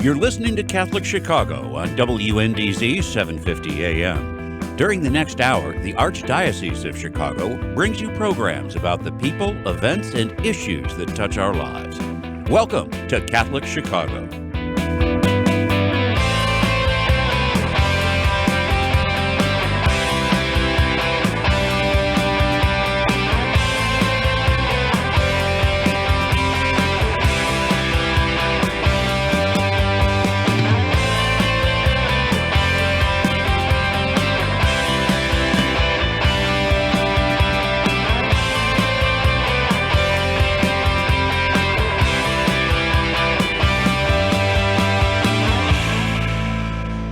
You're listening to Catholic Chicago on WNDZ 750 AM. During the next hour, the Archdiocese of Chicago brings you programs about the people, events, and issues that touch our lives. Welcome to Catholic Chicago.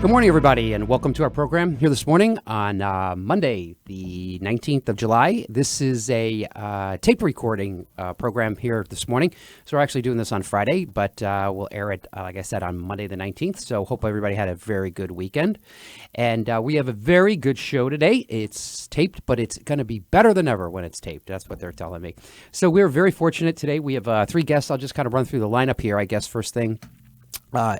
Good morning, everybody, and welcome to our program here this morning on Monday, the 19th of July. This is a tape recording program here this morning. So we're actually doing this on Friday, but we'll air it, like I said, on Monday the 19th. So hope everybody had a very good weekend. And we have a very good show today. It's taped, but it's going to be better than ever when it's taped. That's what they're telling me. So we're very fortunate today. We have three guests. I'll just kind of run through the lineup here, I guess, first thing.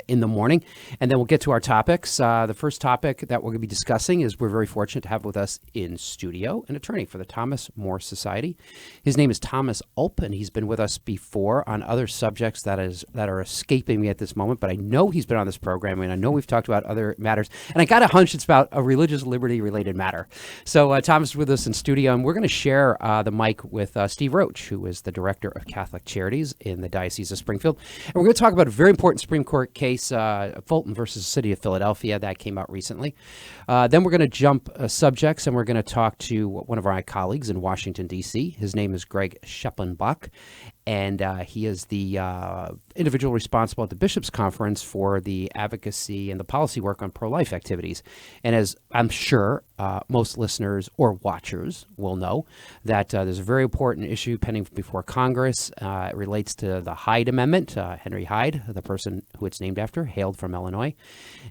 In the morning, and then we'll get to our topics. The first topic that we're going to be discussing is we're very fortunate to have with us in studio an attorney for the Thomas More Society. His name is Thomas Ulp, and he's been with us before on other subjects that are escaping me at this moment, but I know he's been on this program, and I know we've talked about other matters, and I got a hunch it's about a religious liberty-related matter. So Thomas is with us in studio, and we're going to share the mic with Steve Roach, who is the Director of Catholic Charities in the Diocese of Springfield, and we're going to talk about a very important Supreme Court case, Fulton versus the City of Philadelphia, that came out recently. Then we're going to jump subjects, and we're going to talk to one of our colleagues in Washington, D.C. His name is Greg Schleppenbach, and he is the individual responsible at the Bishops' Conference for the advocacy and the policy work on pro-life activities. And as I'm sure most listeners or watchers will know, that there's a very important issue pending before Congress. It relates to the Hyde Amendment. Henry Hyde, the person who it's named after, hailed from Illinois.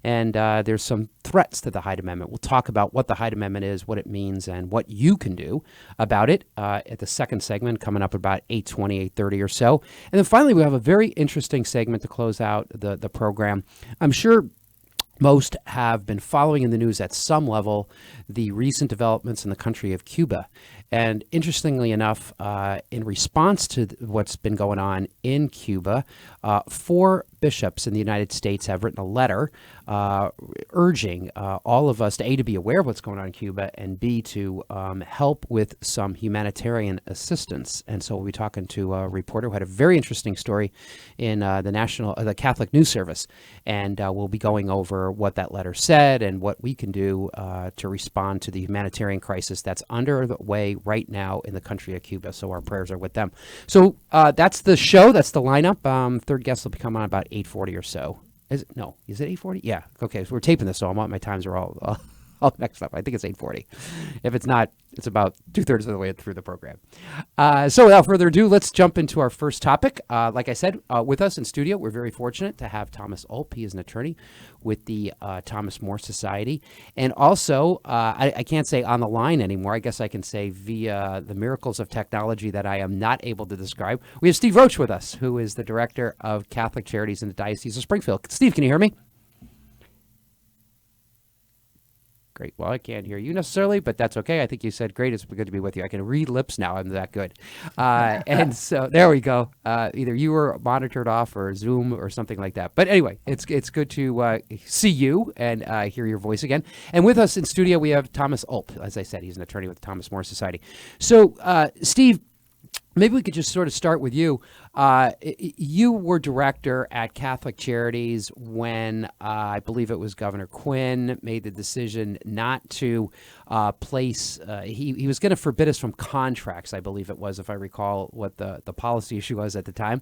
And there's some threats to the Hyde Amendment. We'll talk about what the Hyde Amendment is, what it means, and what you can do about it at the second segment coming up about 8:20, 8:30 or so. And then finally, we have a very interesting segment to close out the program. I'm sure most have been following in the news at some level the recent developments in the country of Cuba. And interestingly enough, in response to what's been going on in Cuba, 4 bishops in the United States have written a letter urging all of us to A, to be aware of what's going on in Cuba, and B, to help with some humanitarian assistance. And so we'll be talking to a reporter who had a very interesting story in the Catholic News Service. And we'll be going over what that letter said and what we can do to respond to the humanitarian crisis that's underway right now in the country of Cuba. So our prayers are with them. So that's the show. That's the lineup. Third guest will come on about 8:40 or so. Is it 8:40? Yeah. Okay. So we're taping this, so my times are all mixed up. I think it's 8:40. If it's not, it's about 2/3 of the way through the program. So without further ado, let's jump into our first topic. Like I said, with us in studio, we're very fortunate to have Thomas Ulp. He is an attorney with the Thomas More Society. And also, I can't say on the line anymore. I guess I can say via the miracles of technology that I am not able to describe. We have Steve Roach with us, who is the Director of Catholic Charities in the Diocese of Springfield. Steve, can you hear me? Great. Well, I can't hear you necessarily, but that's okay. I think you said great. It's good to be with you. I can read lips now. I'm that good. And so there we go. Either you were monitored off or Zoom or something like that. But anyway, it's good to see you and hear your voice again. And with us in studio, we have Thomas Ulp. As I said, he's an attorney with the Thomas More Society. So, Steve, maybe we could just sort of start with you. You were director at Catholic Charities when I believe it was Governor Quinn made the decision not to place. He was going to forbid us from contracts, I believe it was, if I recall what the policy issue was at the time.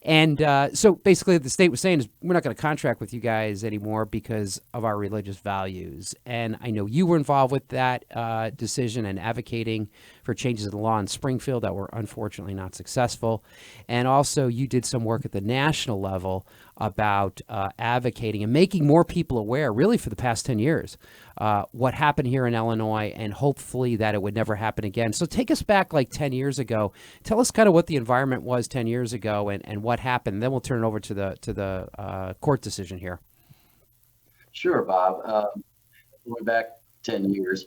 And so basically the state was saying is we're not going to contract with you guys anymore because of our religious values. And I know you were involved with that decision and advocating for changes in the law in Springfield that were unfortunate unfortunately not successful. And also you did some work at the national level about advocating and making more people aware, really for the past 10 years, what happened here in Illinois, and hopefully that it would never happen again. So take us back like 10 years ago. Tell us kind of what the environment was 10 years ago and what happened. Then we'll turn it over to the court decision here. Sure, Bob. Going back 10 years,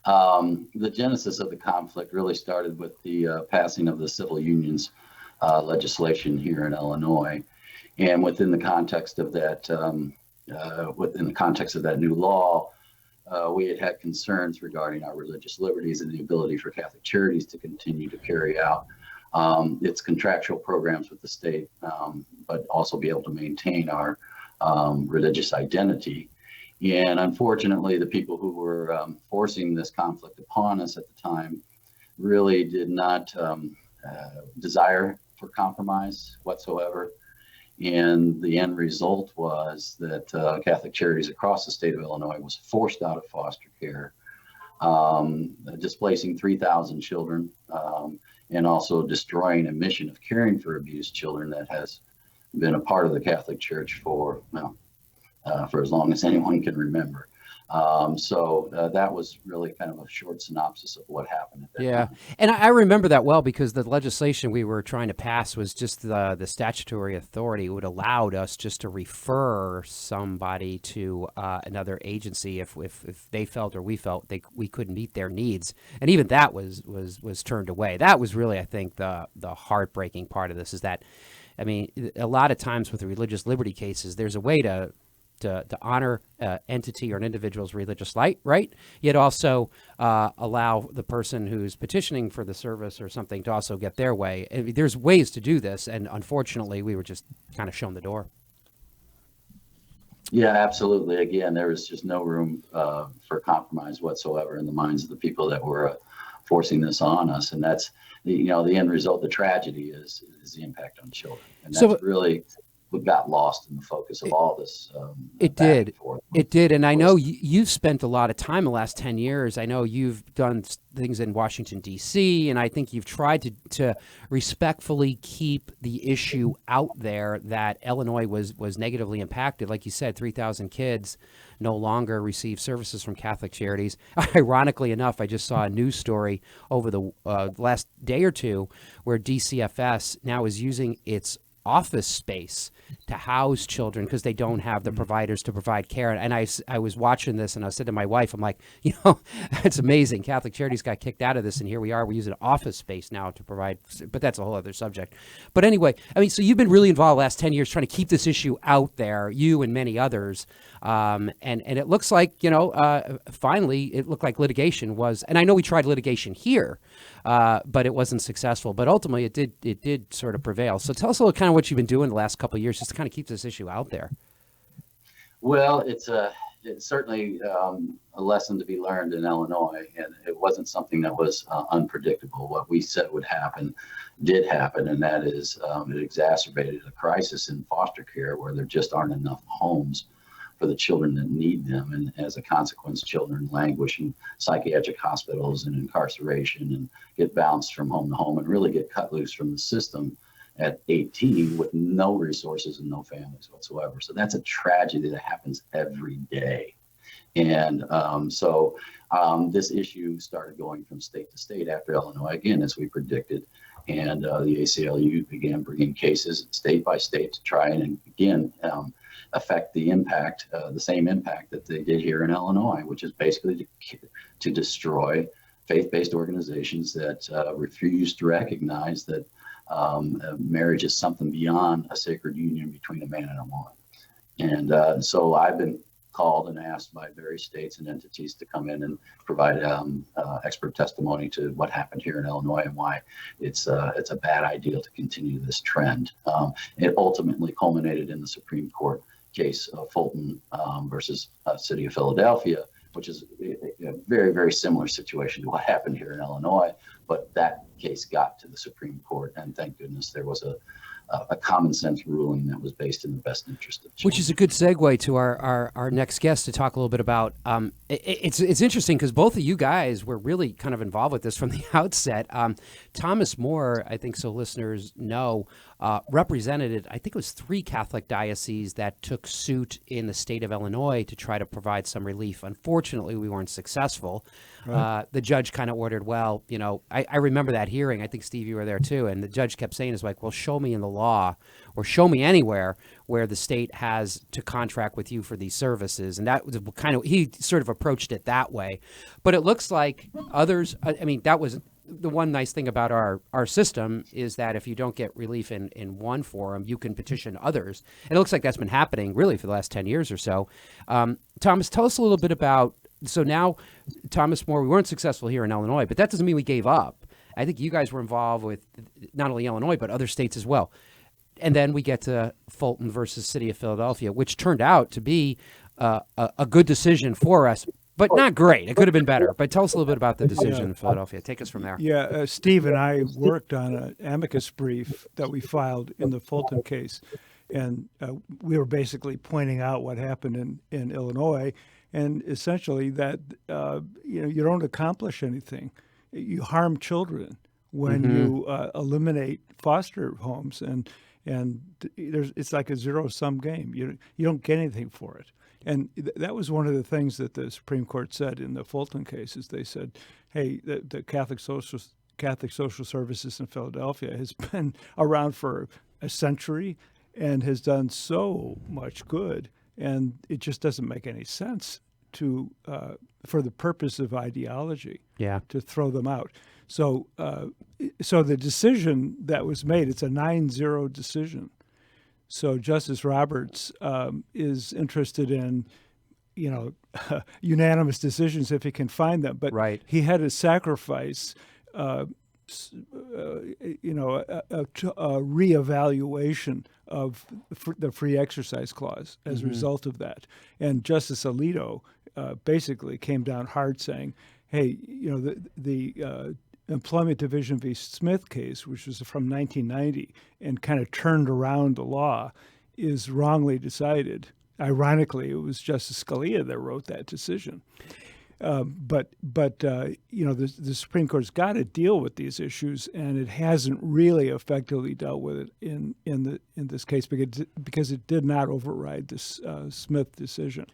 the genesis of the conflict really started with the passing of the civil unions legislation here in Illinois. And within the context of that, new law, we had concerns regarding our religious liberties and the ability for Catholic Charities to continue to carry out its contractual programs with the state, but also be able to maintain our religious identity. And unfortunately, the people who were forcing this conflict upon us at the time really did not desire for compromise whatsoever. And the end result was that Catholic Charities across the state of Illinois was forced out of foster care, displacing 3,000 children, and also destroying a mission of caring for abused children that has been a part of the Catholic Church for as long as anyone can remember. So that was really kind of a short synopsis of what happened at that time. And I remember that well, because the legislation we were trying to pass was just the statutory authority would allowed us just to refer somebody to another agency if they felt or we felt we couldn't meet their needs. And even that was turned away. That was really, I think, the heartbreaking part of this is that, I mean, a lot of times with the religious liberty cases, there's a way to honor entity or an individual's religious right, yet also allow the person who's petitioning for the service or something to also get their way. I mean, there's ways to do this, and unfortunately, we were just kind of shown the door. Yeah, absolutely. Again, there was just no room for compromise whatsoever in the minds of the people that were forcing this on us, and that's the end result. The tragedy is the impact on children, and that's really what got lost in the focus of all this. It did. And I know you've spent a lot of time the last 10 years. I know you've done things in Washington, D.C., and I think you've tried to respectfully keep the issue out there that Illinois was negatively impacted. Like you said, 3,000 kids no longer receive services from Catholic Charities. Ironically enough, I just saw a news story over the last day or two where DCFS now is using its office space to house children because they don't have the providers to provide care. And I was watching this, and I said to my wife, I'm like, it's amazing. Catholic Charities got kicked out of this, and here we are. We're using office space now to provide, but that's a whole other subject. But anyway, I mean, so you've been really involved the last 10 years trying to keep this issue out there, you and many others. And it looks like, finally, it looked like litigation was, and I know we tried litigation here, but it wasn't successful. But ultimately, it did sort of prevail. So tell us a little kind of what you've been doing the last couple of years just to kind of keep this issue out there. Well, it's certainly a lesson to be learned in Illinois, and it wasn't something that was unpredictable. What we said would happen did happen, and that is it exacerbated a crisis in foster care where there just aren't enough homes for the children that need them. And as a consequence, children languish in psychiatric hospitals and incarceration and get bounced from home to home and really get cut loose from the system at 18 with no resources and no families whatsoever. So that's a tragedy that happens every day. And so this issue started going from state to state after Illinois, again, as we predicted. And the ACLU began bringing cases state by state to try and, again, affect the impact, the same impact that they did here in Illinois, which is basically to destroy faith-based organizations that refuse to recognize that marriage is something beyond a sacred union between a man and a woman. And so I've been called and asked by various states and entities to come in and provide expert testimony to what happened here in Illinois and why it's a bad idea to continue this trend. It ultimately culminated in the Supreme Court case of Fulton versus City of Philadelphia, which is a very, very similar situation to what happened here in Illinois. But that case got to the Supreme Court, and thank goodness there was a common sense ruling that was based in the best interest of children. Which is a good segue to our next guest to talk a little bit about. It's interesting because both of you guys were really kind of involved with this from the outset. Thomas More, I think so listeners know, represented, I think it was 3 Catholic dioceses that took suit in the state of Illinois to try to provide some relief. Unfortunately, we weren't successful. Right. The judge kind of ordered, well, I remember that hearing. I think, Steve, you were there too. And the judge kept saying, is like, well, show me in the law or show me anywhere where the state has to contract with you for these services. And that was kind of, he sort of approached it that way. But it looks like others, I mean, that was the one nice thing about our system is that if you don't get relief in one forum, you can petition others. And it looks like that's been happening really for the last 10 years or so. Thomas, tell us a little bit about, so now, Thomas More, we weren't successful here in Illinois, but that doesn't mean we gave up. I think you guys were involved with not only Illinois, but other states as well. And then we get to Fulton versus City of Philadelphia, which turned out to be a good decision for us, but not great. It could have been better. But tell us a little bit about the decision in Philadelphia. Take us from there. Yeah, Steve and I worked on an amicus brief that we filed in the Fulton case. And we were basically pointing out what happened in Illinois, and essentially that you don't accomplish anything. You harm children when you eliminate foster homes, and it's like a zero-sum game. You don't get anything for it. And that was one of the things that the Supreme Court said in the Fulton case. Is they said, hey, the Catholic Social Services in Philadelphia has been around for a century and has done so much good, and it just doesn't make any sense to for the purpose of ideology to throw them out. So the decision that was made, it's a 9-0 decision. So Justice Roberts is interested in, unanimous decisions if he can find them. But he had to sacrifice, a reevaluation of the free exercise clause as a result of that. And Justice Alito basically came down hard saying, hey, the Employment Division v. Smith case, which was from 1990 and kind of turned around the law, is wrongly decided. Ironically, it was Justice Scalia that wrote that decision. But the Supreme Court's got to deal with these issues, and it hasn't really effectively dealt with it in this case because it did not override this Smith decision.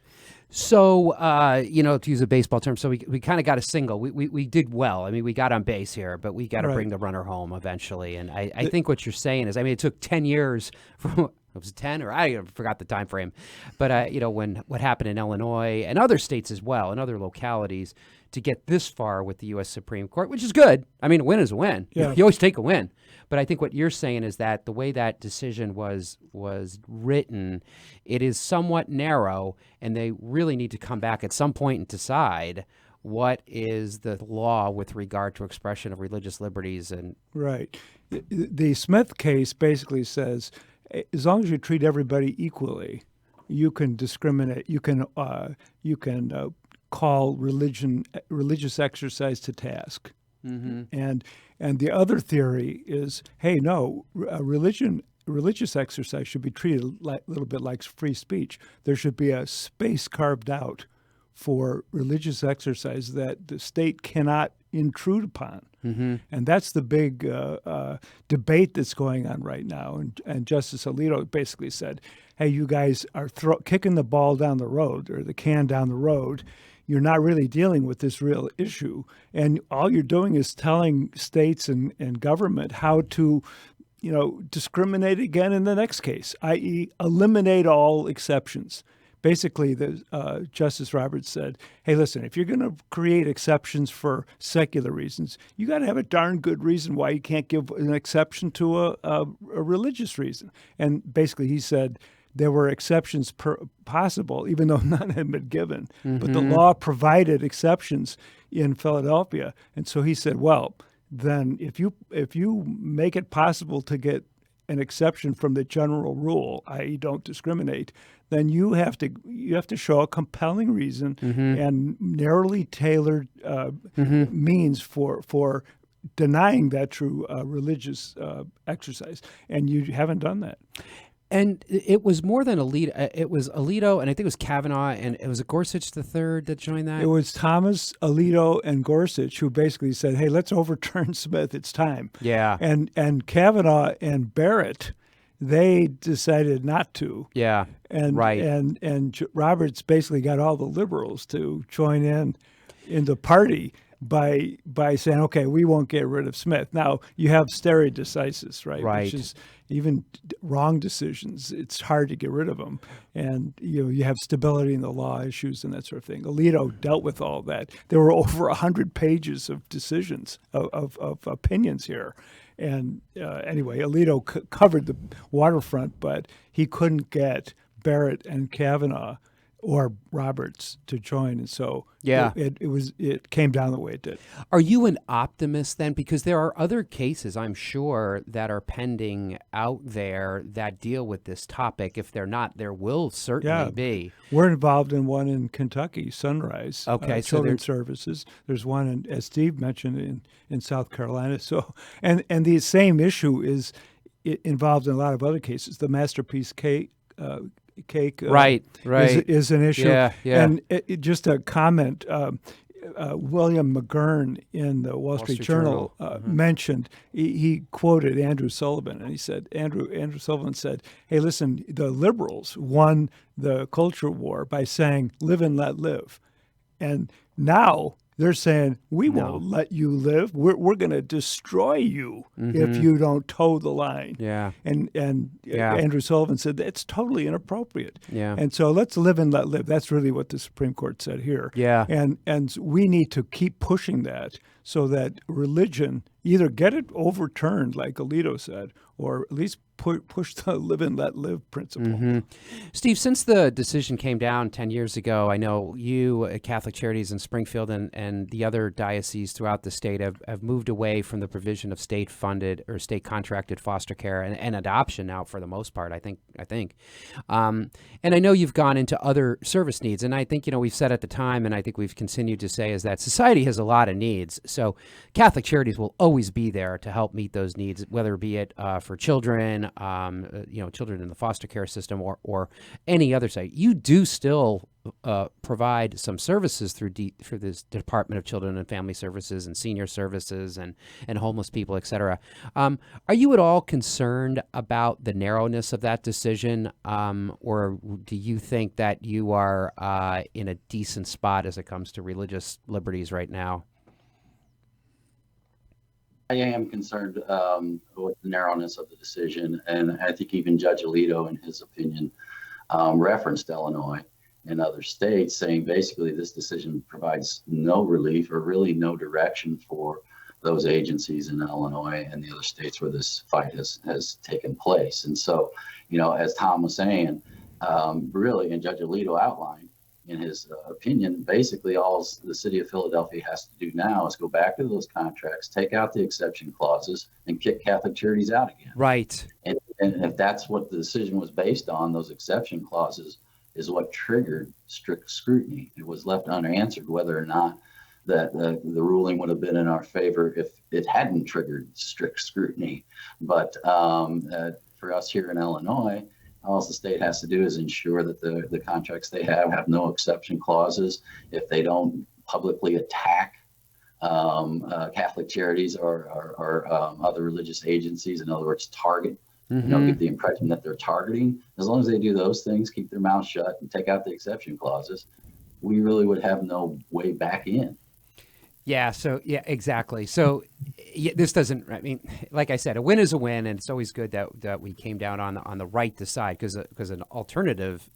So, to use a baseball term, so we kind of got a single. We did well. I mean, we got on base here, but we got to bring the runner home eventually. And I think what you're saying is, I mean, it took 10 years from it was 10 or I forgot the time frame. But, when what happened in Illinois and other states as well, and other localities, to get this far with the U.S. Supreme Court, which is good. I mean, a win is a win. Yeah. You always take a win. But I think what you're saying is that the way that decision was written, it is somewhat narrow, and they really need to come back at some point and decide what is the law with regard to expression of religious liberties. And right. The Smith case basically says, as long as you treat everybody equally, you can discriminate. You can call religious exercise to task. And the other theory is, hey, no, religious exercise should be treated a little bit like free speech. There should be a space carved out for religious exercise that the state cannot intrude upon. And that's the big debate that's going on right now. And Justice Alito basically said, hey, you guys are kicking the ball down the road, or the can down the road. You're not really dealing with this real issue. And all you're doing is telling states and government how to, discriminate again in the next case, i.e. eliminate all exceptions. Basically, Justice Roberts said, hey, listen, if you're going to create exceptions for secular reasons, you got to have a darn good reason why you can't give an exception to a religious reason. And basically he said, there were exceptions possible, even though none had been given. But the law provided exceptions in Philadelphia. And so he said, well, then if you make it possible to get an exception from the general rule, i.e. don't discriminate, then you have to show a compelling reason and narrowly tailored means for denying that true religious exercise, and you haven't done that. And it was more than Alito. It was Alito, and I think it was Kavanaugh, and it was Gorsuch the third that joined that. It was Thomas, Alito, and Gorsuch who basically said, "Hey, let's overturn Smith. It's time." Yeah. And Kavanaugh and Barrett, they decided not to. Yeah. And right. And Roberts basically got all the liberals to join in the party by saying, okay, we won't get rid of Smith. Now, you have stare decisis, right? Right. Which is even wrong decisions. It's hard to get rid of them. And, you have stability in the law issues and that sort of thing. Alito dealt with all that. There were over 100 pages of decisions, of opinions here. And anyway, Alito covered the waterfront, but he couldn't get Barrett and Kavanaugh or Roberts to join, and so it came down the way it did. Are you an optimist then? Because there are other cases, I'm sure, that are pending out there that deal with this topic. If they're not, there will certainly be. We're involved in one in Kentucky, Sunrise. Okay, so Children's Services. There's one, as Steve mentioned, in South Carolina. So, and the same issue is involved in a lot of other cases. The Masterpiece cake right. is an issue. Yeah. And just a comment, William McGurn in the Wall Street Journal mentioned, he quoted Andrew Sullivan, and he said, Andrew Sullivan said, hey, listen, the liberals won the culture war by saying live and let live. And now they're saying, we won't let you live. We're going to destroy you if you don't toe the line. Yeah. And Andrew Sullivan said, that's totally inappropriate. Yeah. And so let's live and let live. That's really what the Supreme Court said here. Yeah. And we need to keep pushing that so that religion either get it overturned, like Alito said, or at least push the live and let live principle. Steve, since the decision came down 10 years ago, I know you at Catholic Charities in Springfield and the other dioceses throughout the state have moved away from the provision of state-funded or state-contracted foster care and adoption now for the most part, I think. And I know you've gone into other service needs, and I think, we've said at the time, and I think we've continued to say, is that society has a lot of needs. So Catholic Charities will always be there to help meet those needs, whether it be it for children, children in the foster care system or any other site. You do still provide some services through this Department of Children and Family Services and Senior Services and homeless people, et cetera. Are you at all concerned about the narrowness of that decision, or do you think that you are in a decent spot as it comes to religious liberties right now? I am concerned with the narrowness of the decision, and I think even Judge Alito, in his opinion, referenced Illinois and other states, saying basically this decision provides no relief or really no direction for those agencies in Illinois and the other states where this fight has taken place. And so, as Tom was saying, really, and Judge Alito outlined in his opinion, basically all the city of Philadelphia has to do now is go back to those contracts, take out the exception clauses, and kick Catholic Charities out again. Right. And if that's what the decision was based on, those exception clauses is what triggered strict scrutiny. It was left unanswered whether or not that the ruling would have been in our favor if it hadn't triggered strict scrutiny. But for us here in Illinois, all the state has to do is ensure that the contracts they have no exception clauses. If they don't publicly attack Catholic Charities or other religious agencies, in other words, target, give the impression that they're targeting. As long as they do those things, keep their mouth shut and take out the exception clauses, we really would have no way back in. Yeah. So, yeah, exactly. So this doesn't, like I said, a win is a win, and it's always good that we came down on the right side, because an alternative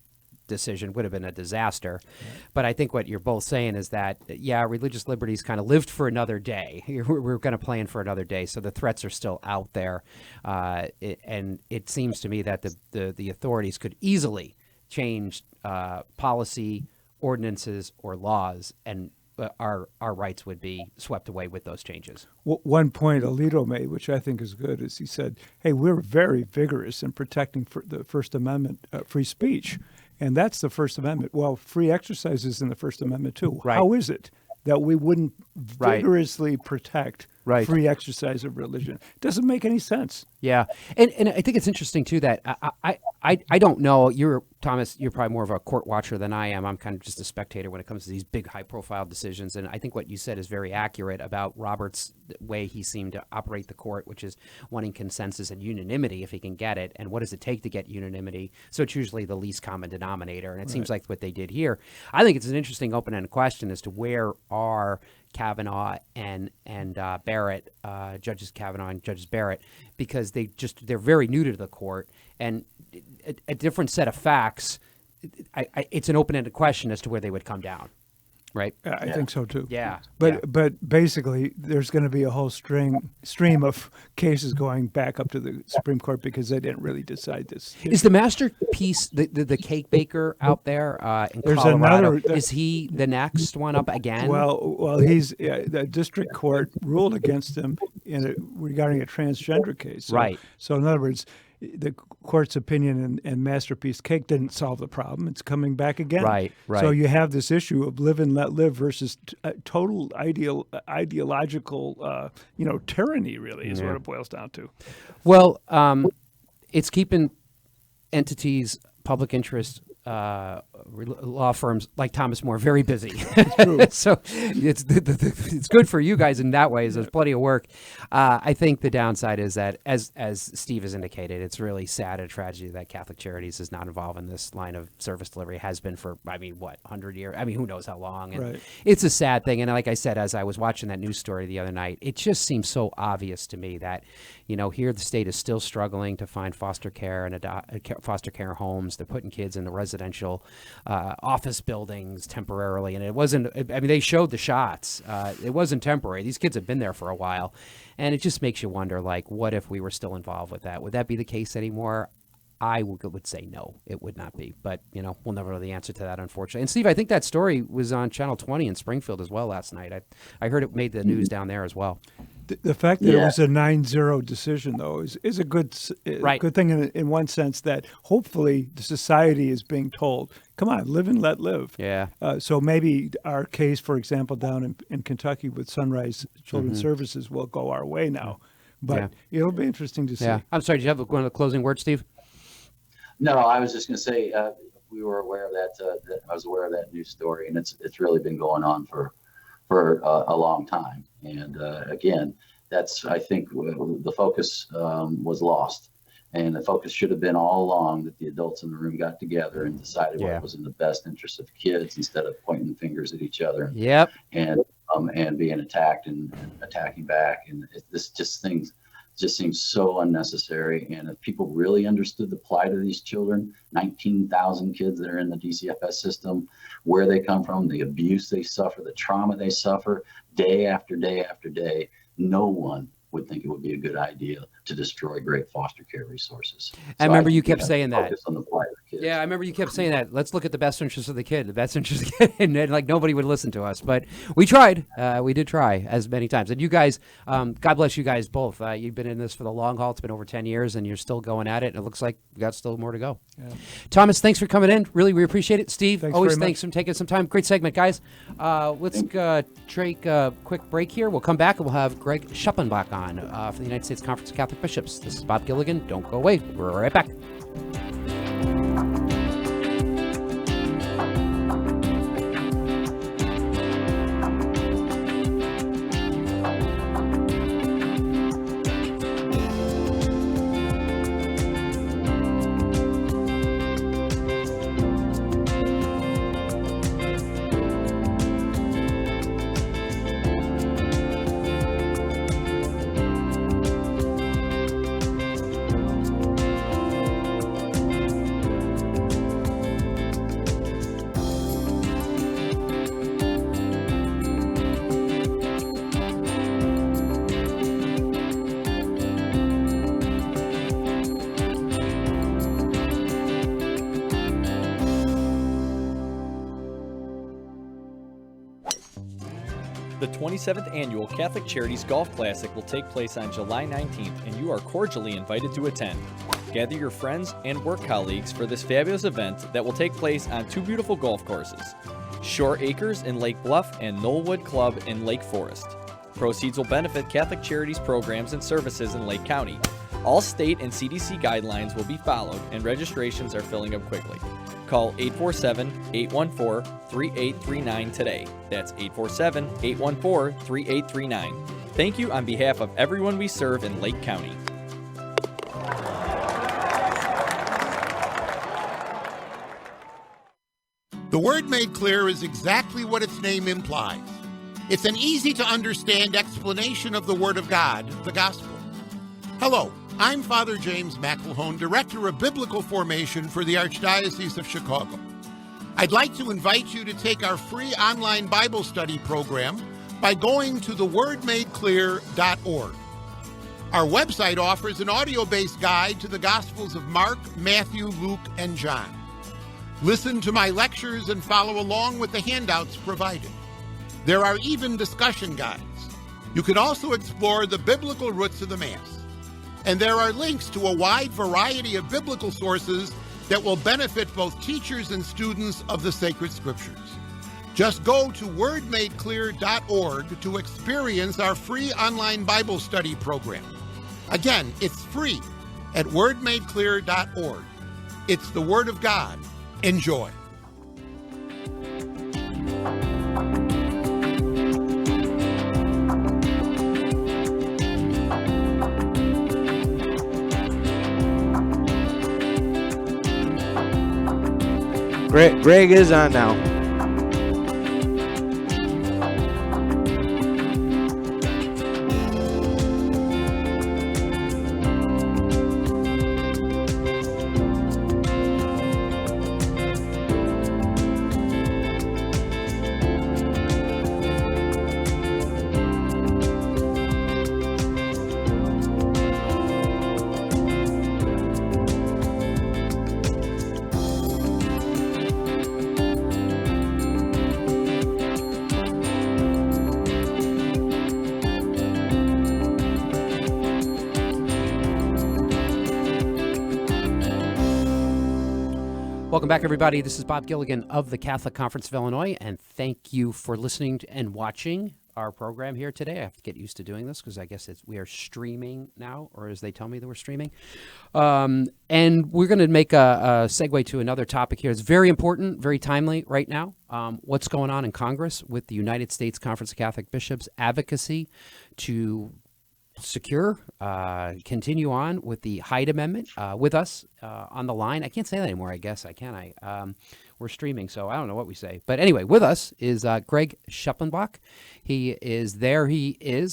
decision would have been a disaster. Right. But I think what you're both saying is that, religious liberties kind of lived for another day. We're going to plan for another day. So the threats are still out there. And it seems to me that the authorities could easily change policy, ordinances, or laws, and our rights would be swept away with those changes. One point Alito made, which I think is good, is he said, hey, we're very vigorous in protecting the First Amendment, free speech. And that's the First Amendment. Well, free exercise is in the First Amendment, too. Right. How is it that we wouldn't vigorously protect Right. free exercise of religion. It doesn't make any sense. Yeah, and I think it's interesting too that I don't know. Thomas, you're probably more of a court watcher than I am. I'm kind of just a spectator when it comes to these big, high-profile decisions. And I think what you said is very accurate about Robert's way he seemed to operate the court, which is wanting consensus and unanimity if he can get it. And what does it take to get unanimity? So it's usually the least common denominator. And it seems like what they did here. I think it's an interesting open-ended question as to where are Kavanaugh and Barrett, Judges Kavanaugh and Judges Barrett, because they're very new to the court, and a different set of facts. It's an open-ended question as to where they would come down, right? I think so too. Yeah. But basically, there's going to be a whole stream of cases going back up to the Supreme Court because they didn't really decide this. Is the masterpiece the cake baker out there in There's Colorado? another. Is he the next one up again? Well, the district court ruled against him regarding a transgender case. Right. So in other words, the court's opinion and masterpiece cake didn't solve the problem. It's coming back again. Right. So you have this issue of live and let live versus total ideological, tyranny. Really is what it boils down to. Well, it's keeping entities, public interest, law firms like Thomas More very busy. So it's good for you guys in that way. There's plenty of work. I think the downside is that, as Steve has indicated, it's really sad and tragedy that Catholic Charities is not involved in this line of service delivery. Has been for 100 years. Who knows how long. And it's a sad thing. And like I said, as I was watching that news story the other night, it just seems so obvious to me that here the state is still struggling to find foster care and foster care homes. They're putting kids in the residential office buildings temporarily, and it wasn't. They showed the shots. It wasn't temporary. These kids have been there for a while, and it just makes you wonder, what if we were still involved with that? Would that be the case anymore? I would say no, it would not be. But, we'll never know the answer to that, unfortunately. And, Steve, I think that story was on Channel 20 in Springfield as well last night. I heard it made the news down there as well. The fact that it was a 9-0 decision, though, is a good thing in one sense, that hopefully the society is being told, come on, live and let live. Yeah. So maybe our case, for example, down in Kentucky with Sunrise Children's Services will go our way now. But it'll be interesting to see. Yeah. I'm sorry, did you have one of the closing words, Steve? No, I was just going to say we were aware of that. I was aware of that news story, and it's really been going on for a long time. And again, I think the focus was lost, and the focus should have been all along that the adults in the room got together and decided what was in the best interest of kids instead of pointing fingers at each other. Yep. And being attacked and attacking back, and this just seems so unnecessary. And if people really understood the plight of these children, 19,000 kids that are in the DCFS system, where they come from, the abuse they suffer, the trauma they suffer day after day after day, no one would think it would be a good idea to destroy great foster care resources. I remember you kept saying that. On the plight of the kids. Yeah, I remember you kept saying that. Let's look at the best interest of the kid, and then, nobody would listen to us. But we tried. We did try as many times. And you guys, God bless you guys both. You've been in this for the long haul. It's been over 10 years, and you're still going at it. And it looks like we got still more to go. Yeah. Thomas, thanks for coming in. Really, we appreciate it. Steve, thanks for taking some time. Great segment, guys. Let's take a quick break here. We'll come back, and we'll have Greg Schleppenbach on for the United States Conference of Catholic Bishops. This is Bob Gilligan. Don't go away. We're right back. The 27th Annual Catholic Charities Golf Classic will take place on July 19th, and you are cordially invited to attend. Gather your friends and work colleagues for this fabulous event that will take place on two beautiful golf courses, Shore Acres in Lake Bluff and Knollwood Club in Lake Forest. Proceeds will benefit Catholic Charities programs and services in Lake County. All state and CDC guidelines will be followed, and registrations are filling up quickly. Call 847-814-3839 today. That's 847-814-3839. Thank you on behalf of everyone we serve in Lake County. The Word Made Clear is exactly what its name implies. It's an easy-to-understand explanation of the Word of God, the Gospel. Hello, I'm Father James McElhone, Director of Biblical Formation for the Archdiocese of Chicago. I'd like to invite you to take our free online Bible study program by going to thewordmadeclear.org. Our website offers an audio-based guide to the Gospels of Mark, Matthew, Luke, and John. Listen to my lectures and follow along with the handouts provided. There are even discussion guides. You can also explore the biblical roots of the Mass. And there are links to a wide variety of biblical sources that will benefit both teachers and students of the sacred scriptures. Just go to wordmadeclear.org to experience our free online Bible study program. Again, it's free at wordmadeclear.org. It's the Word of God. Enjoy. Greg is on now. Welcome back, everybody. This is Bob Gilligan of the Catholic Conference of Illinois, and thank you for listening and watching our program here today. I have to get used to doing this because I guess we are streaming now, or as they tell me that we're streaming. And we're going to make a segue to another topic here. It's very important, very timely right now. What's going on in Congress with the United States Conference of Catholic Bishops' advocacy to secure, continue on with the Hyde Amendment. With us on the line, I can't say that anymore, I guess, can I? We're streaming, so I don't know what we say. But anyway, with us is Greg Schleppenbach. He is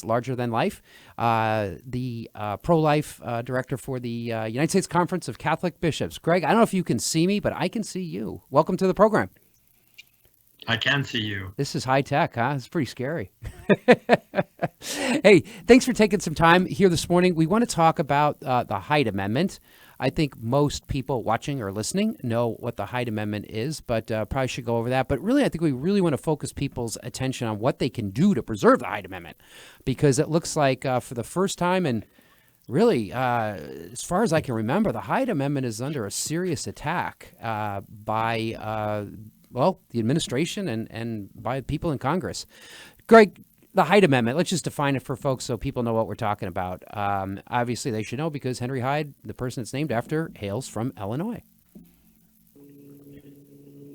larger than life, the pro-life director for the United States Conference of Catholic Bishops. Greg, I don't know if you can see me, but I can see you. Welcome to the program. I can see you. This is high tech, huh? It's pretty scary. Hey, thanks for taking some time here this morning. We want to talk about the Hyde Amendment. I think most people watching or listening know what the Hyde Amendment is, but probably should go over that. But really, I think we really want to focus people's attention on what they can do to preserve the Hyde Amendment, because it looks like for the first time and really, as far as I can remember, the Hyde Amendment is under a serious attack by the administration and by people in Congress. Greg, the Hyde Amendment, let's just define it for folks so people know what we're talking about. Obviously, they should know because Henry Hyde, the person it's named after, hails from Illinois.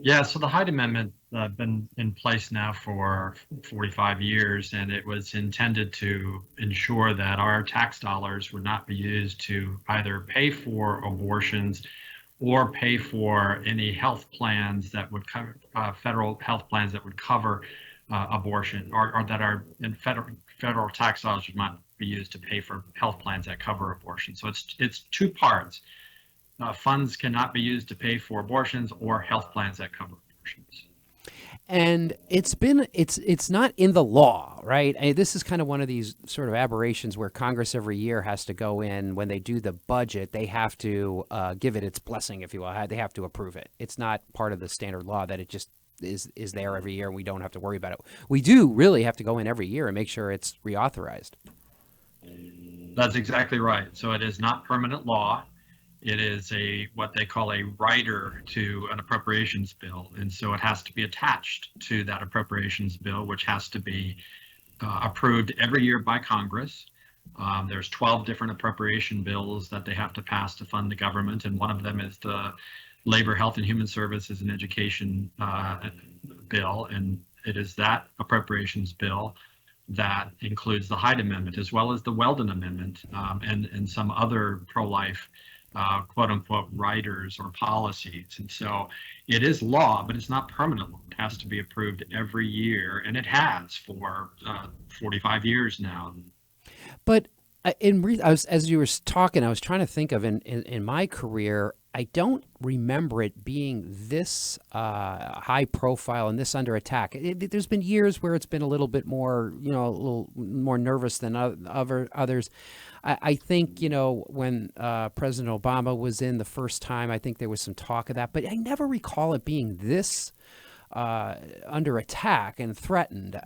Yeah, so the Hyde Amendment been in place now for 45 years, and it was intended to ensure that our tax dollars would not be used to either pay for abortions or pay for any health plans that would cover federal health plans that would cover abortion, or that are in federal tax dollars would not be used to pay for health plans that cover abortion. So it's two parts. Funds cannot be used to pay for abortions or health plans that cover abortions. And it's not in the law, right? This is kind of one of these sort of aberrations where Congress every year has to go in when they do the budget. They have to give it its blessing, if you will. They have to approve it. It's not part of the standard law that it just is there every year and we don't have to worry about it. We do really have to go in every year and make sure it's reauthorized. That's exactly right. So it is not permanent law. It is what they call a rider to an appropriations bill. And so it has to be attached to that appropriations bill, which has to be approved every year by Congress. There's 12 different appropriation bills that they have to pass to fund the government, and one of them is the Labor, Health, and Human Services and Education bill, and it is that appropriations bill that includes the Hyde Amendment as well as the Weldon Amendment and some other pro-life quote unquote riders or policies. And so it is law, but it's not permanent law. It has to be approved every year, and it has for 45 years now. But as you were talking, I was trying to think of in my career, I don't remember it being this high profile and this under attack. There's been years where it's been a little bit more, a little more nervous than others. I think, when President Obama was in the first time, I think there was some talk of that, but I never recall it being this under attack and threatened.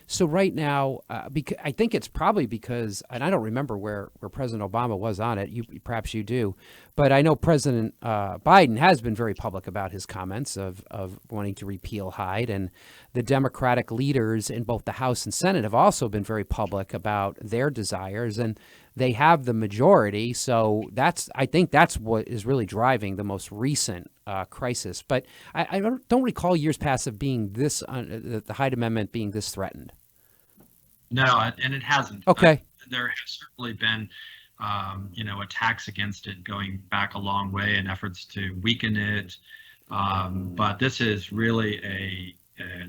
So right now, I think it's probably because, and I don't remember where President Obama was on it. Perhaps you do, but I know President Biden has been very public about his comments of wanting to repeal Hyde, and the Democratic leaders in both the House and Senate have also been very public about their desires, and they have the majority. So I think that's what is really driving the most recent crisis. But I don't recall years past of being this, the Hyde Amendment being this threatened. No, and it hasn't. Okay. There has certainly been, attacks against it going back a long way and efforts to weaken it. But this is really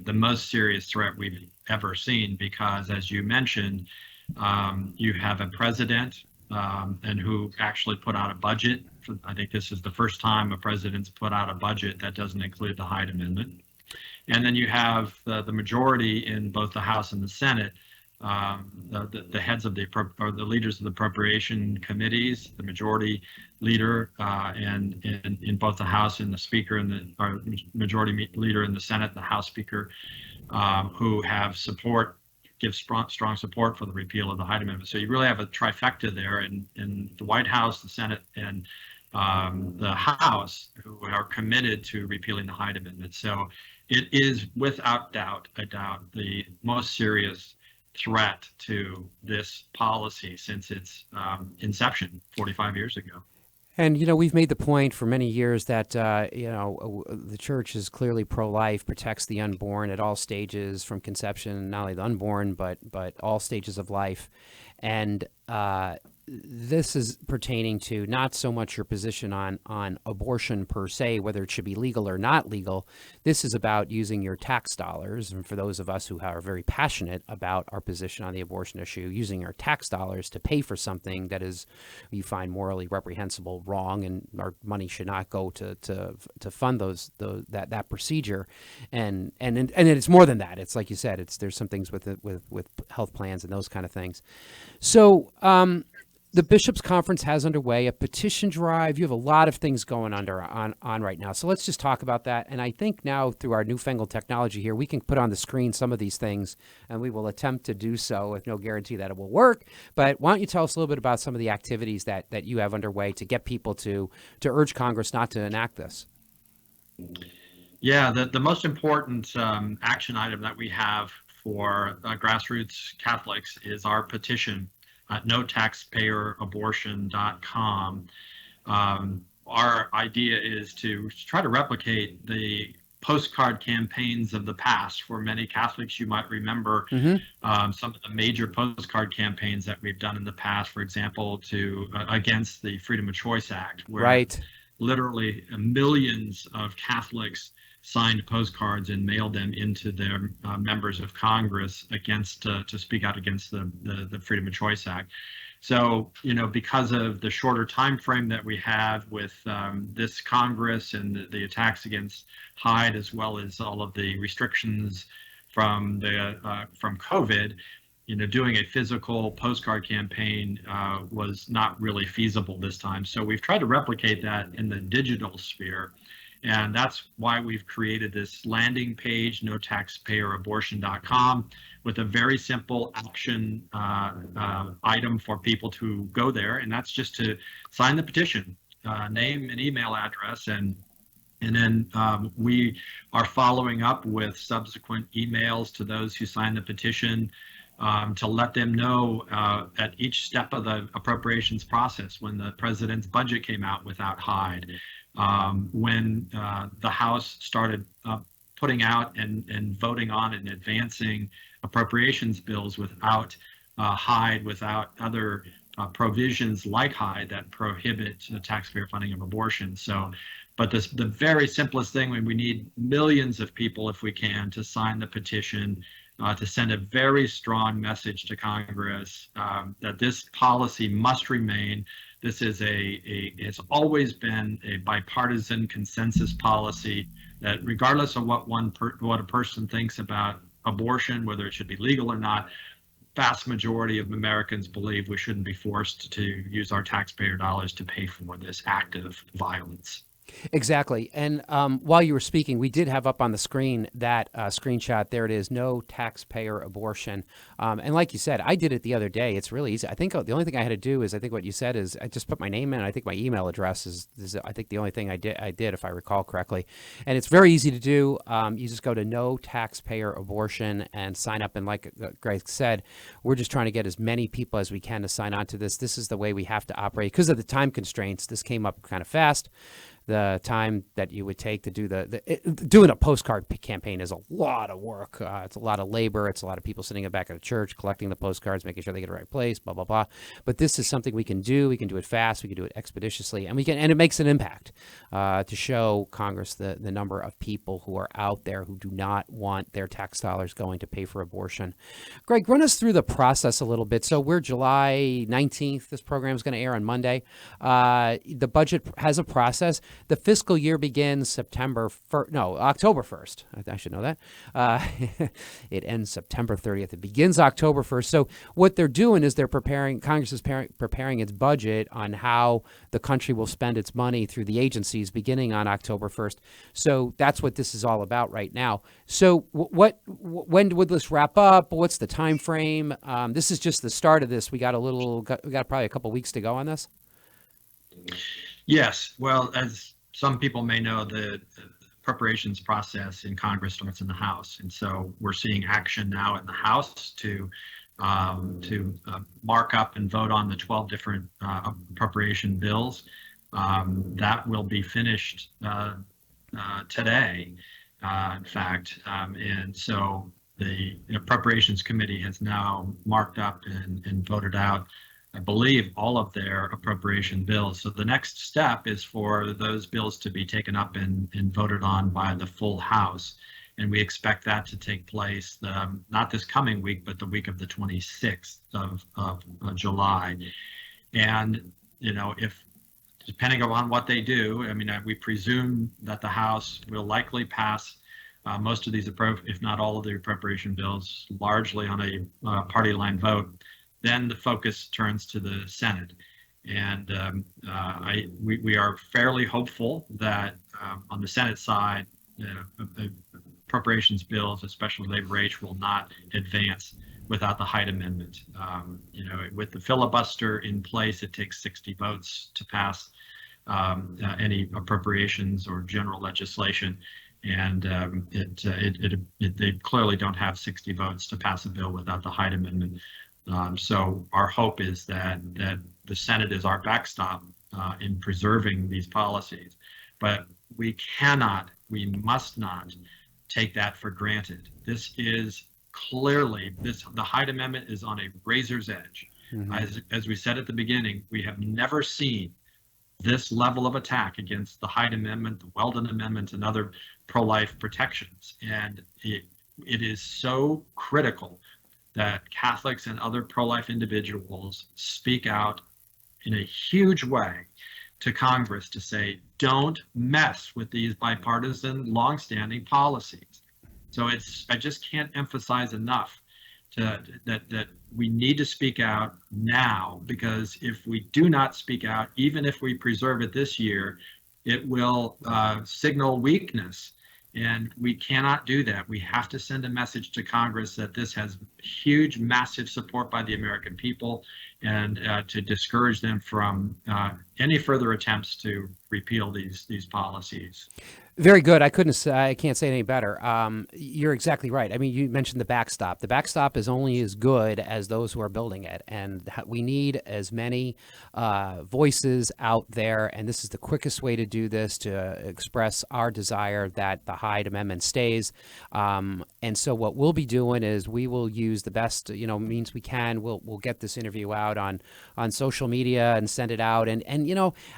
the most serious threat we've ever seen because, as you mentioned, you have a president and who actually put out a budget. I think this is the first time a president's put out a budget that doesn't include the Hyde Amendment. And then you have the majority in both the House and the Senate, the heads of the leaders of the appropriation committees, the majority leader, and in both the House and the Speaker and the majority leader in the Senate, the House Speaker, who have give strong support for the repeal of the Hyde Amendment. So you really have a trifecta there in the White House, the Senate, and the House who are committed to repealing the Hyde Amendment. So it is without doubt, the most serious threat to this policy since its inception 45 years ago. And, we've made the point for many years that, the church is clearly pro-life, protects the unborn at all stages from conception, not only the unborn, but all stages of life. And this is pertaining to not so much your position on abortion per se, whether it should be legal or not legal. This is about using your tax dollars. And for those of us who are very passionate about our position on the abortion issue, using our tax dollars to pay for something that is, you find morally reprehensible, wrong, and our money should not go to fund that procedure. And it's more than that. It's like you said, there's some things with health plans and those kind of things. So, the Bishops' Conference has underway a petition drive. You have a lot of things going on right now. So let's just talk about that. And I think now through our newfangled technology here, we can put on the screen some of these things, and we will attempt to do so with no guarantee that it will work. But why don't you tell us a little bit about some of the activities that you have underway to get people to urge Congress not to enact this? Yeah, the most important action item that we have for grassroots Catholics is our petition at notaxpayerabortion.com. Our idea is to try to replicate the postcard campaigns of the past. For many Catholics, you might remember some of the major postcard campaigns that we've done in the past, for example, against the Freedom of Choice Act, where literally millions of Catholics signed postcards and mailed them into their members of Congress to speak out against the Freedom of Choice Act. So, because of the shorter time frame that we have with this Congress and the attacks against Hyde, as well as all of the restrictions from COVID, doing a physical postcard campaign was not really feasible this time. So we've tried to replicate that in the digital sphere. And that's why we've created this landing page, notaxpayerabortion.com, with a very simple action item for people to go there. And that's just to sign the petition, name and email address, and And then we are following up with subsequent emails to those who signed the petition to let them know at each step of the appropriations process, when the president's budget came out without Hyde, when the House started putting out and voting on and advancing appropriations bills without Hyde, without other provisions like Hyde that prohibit the taxpayer funding of abortion. So, but the very simplest thing, when we need millions of people, if we can, to sign the petition, to send a very strong message to Congress that this policy must remain. This is it's always been a bipartisan consensus policy that, regardless of what a person thinks about abortion, whether it should be legal or not, vast majority of Americans believe we shouldn't be forced to use our taxpayer dollars to pay for this act of violence. Exactly. And while you were speaking, we did have up on the screen that screenshot. There it is, no taxpayer abortion. And like you said, I did it the other day. It's really easy. I think the only thing I had to do is, I think what you said is, I just put my name in. I think my email address is I think the only thing I did, if I recall correctly. And it's very easy to do. You just go to no taxpayer abortion and sign up. And like Greg said, we're just trying to get as many people as we can to sign on to this. This is the way we have to operate because of the time constraints. This came up kind of fast. The time that you would take to do doing a postcard campaign is a lot of work. It's a lot of labor. It's a lot of people sitting in the back of the church collecting the postcards, making sure they get the right place, blah, blah, blah. But this is something we can do. We can do it fast. We can do it expeditiously. And it makes an impact to show Congress the number of people who are out there who do not want their tax dollars going to pay for abortion. Greg, run us through the process a little bit. So we're July 19th. This program is going to air on Monday. The budget has a process. The fiscal year begins October 1st. I should know that. It ends September 30th. It begins October 1st. So what they're doing is Congress is preparing its budget on how the country will spend its money through the agencies beginning on October 1st. So that's what this is all about right now. So when would this wrap up? What's the time frame? This is just the start of this. We got probably a couple weeks to go on this. Yes. Well, as some people may know, the appropriations process in Congress starts in the House. And so we're seeing action now in the House to mark up and vote on the 12 different appropriation bills. That will be finished today, in fact. And so the Appropriations Committee has now marked up and voted out, I believe, all of their appropriation bills. So the next step is for those bills to be taken up and voted on by the full House. And we expect that to take place not this coming week, but the week of the 26th of July. And, if depending on what they do, we presume that the House will likely pass most of these, if not all of the appropriation bills, largely on a party line vote. Then the focus turns to the Senate. And we are fairly hopeful that on the Senate side, appropriations bills, especially labor rates, will not advance without the Hyde Amendment. With the filibuster in place, it takes 60 votes to pass any appropriations or general legislation. And they clearly don't have 60 votes to pass a bill without the Hyde Amendment. So our hope is that the Senate is our backstop in preserving these policies. But we must not take that for granted. This is clearly, the Hyde Amendment is on a razor's edge. Mm-hmm. As we said at the beginning, we have never seen this level of attack against the Hyde Amendment, the Weldon Amendment, and other pro-life protections. And it is so critical that Catholics and other pro-life individuals speak out in a huge way to Congress to say, don't mess with these bipartisan, longstanding policies. So I just can't emphasize enough that we need to speak out now, because if we do not speak out, even if we preserve it this year, it will signal weakness. And we cannot do that. We have to send a message to Congress that this has huge, massive support by the American people, and to discourage them from any further attempts to repeal these policies. Very good. I can't say it any better. You're exactly right. I mean, you mentioned the backstop. The backstop is only as good as those who are building it. And we need as many voices out there. And this is the quickest way to do this, to express our desire that the Hyde Amendment stays. And so what we'll be doing is we will use the best, means we can. We'll get this interview out on social media and send it out. And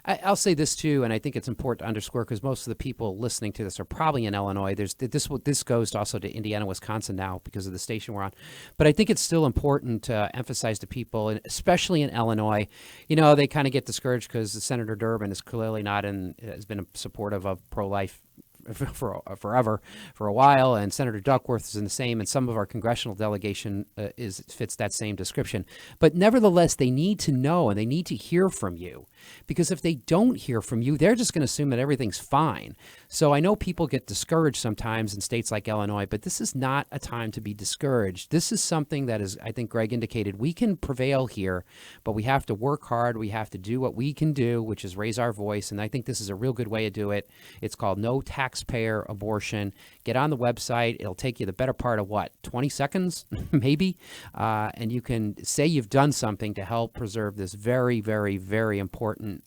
I'll say this too, and I think it's important to underscore, because most of the people listening to this are probably in Illinois. This goes also to Indiana, Wisconsin now because of the station we're on. But I think it's still important to emphasize to people, and especially in Illinois, they kind of get discouraged because Senator Durbin is clearly has been supportive of pro-life forever, for a while, and Senator Duckworth is in the same, and some of our congressional delegation fits that same description. But nevertheless, they need to know and they need to hear from you, because if they don't hear from you, they're just going to assume that everything's fine. So I know people get discouraged sometimes in states like Illinois, but this is not a time to be discouraged. This is something that is, I think Greg indicated, we can prevail here, but we have to work hard. We have to do what we can do, which is raise our voice. And I think this is a real good way to do it. It's called No Taxpayer Abortion. Get on the website. It'll take you the better part of 20 seconds, maybe. And you can say you've done something to help preserve this very, very, very important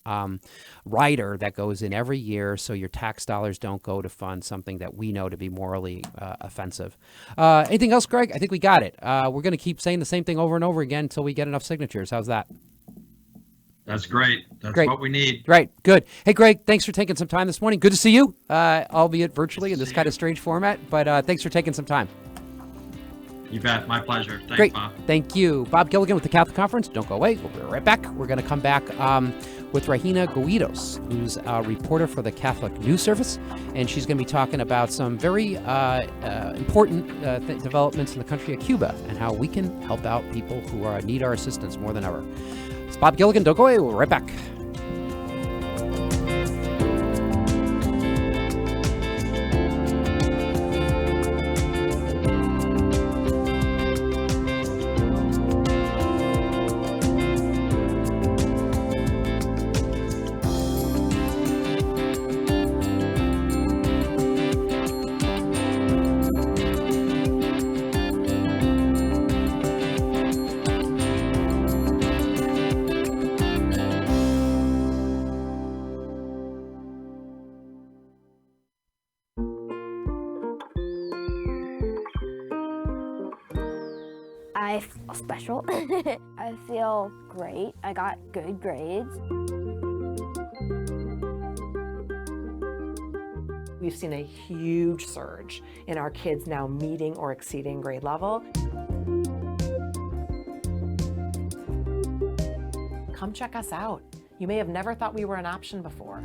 rider that goes in every year, so your tax dollars don't go to fund something that we know to be morally offensive. Anything else, Greg? I think we got it. We're going to keep saying the same thing over and over again until we get enough signatures. How's that? That's great. That's great. What we need. Right. Good. Hey, Greg, thanks for taking some time this morning. Good to see you, albeit virtually in this kind of strange format, but thanks for taking some time. You bet. My pleasure. Thanks, Great. Bob. Thank you. Bob Gilligan with the Catholic Conference. Don't go away. We'll be right back. We're going to come back with Rhina Guidos, who's a reporter for the Catholic News Service, and she's going to be talking about some very important developments in the country of Cuba and how we can help out people who need our assistance more than ever. It's Bob Gilligan. Don't go away. We'll be right back. I feel special. I feel great. I got good grades. We've seen a huge surge in our kids now meeting or exceeding grade level. Come check us out. You may have never thought we were an option before.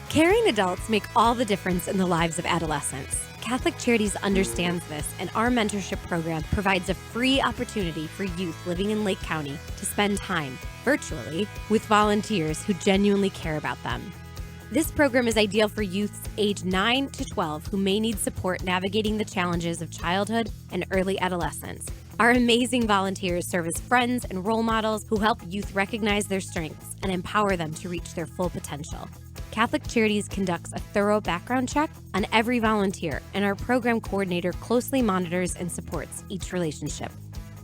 Caring adults make all the difference in the lives of adolescents. Catholic Charities understands this, and our mentorship program provides a free opportunity for youth living in Lake County to spend time, virtually, with volunteers who genuinely care about them. This program is ideal for youths age 9 to 12 who may need support navigating the challenges of childhood and early adolescence. Our amazing volunteers serve as friends and role models who help youth recognize their strengths and empower them to reach their full potential. Catholic Charities conducts a thorough background check on every volunteer, and our program coordinator closely monitors and supports each relationship.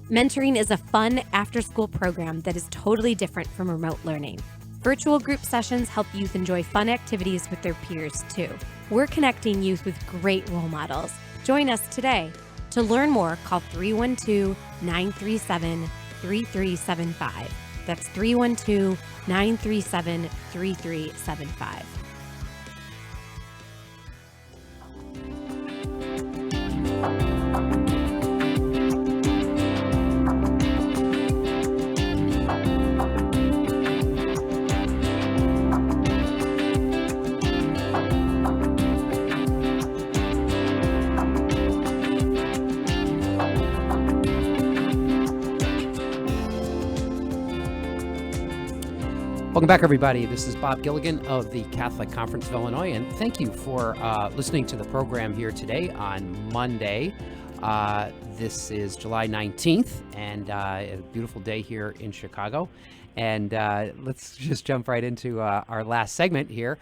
Mentoring is a fun after-school program that is totally different from remote learning. Virtual group sessions help youth enjoy fun activities with their peers, too. We're connecting youth with great role models. Join us today. To learn more, call 312-937-3375. That's 312-937-3375. Welcome back, everybody. This is Bob Gilligan of the Catholic Conference of Illinois, and thank you for listening to the program here today on Monday. This is July 19th, and a beautiful day here in Chicago. And let's just jump right into our last segment here.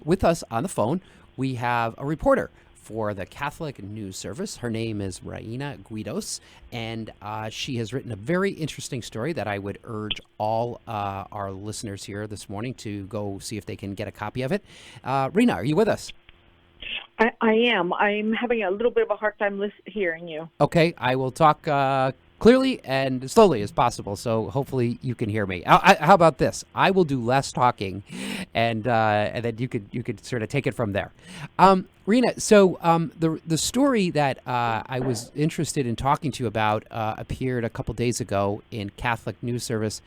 With us on the phone, we have a reporter for the Catholic News Service. Her name is Rhina Guidos, and she has written a very interesting story that I would urge all our listeners here this morning to go see if they can get a copy of it. Rhina, are you with us? I am. I'm having a little bit of a hard time hearing you. Okay, I will talk clearly and slowly as possible, so hopefully you can hear me. How about this? I will do less talking, and then you could sort of take it from there. Rhina, so the story that I was interested in talking to you about appeared a couple days ago in Catholic News Service,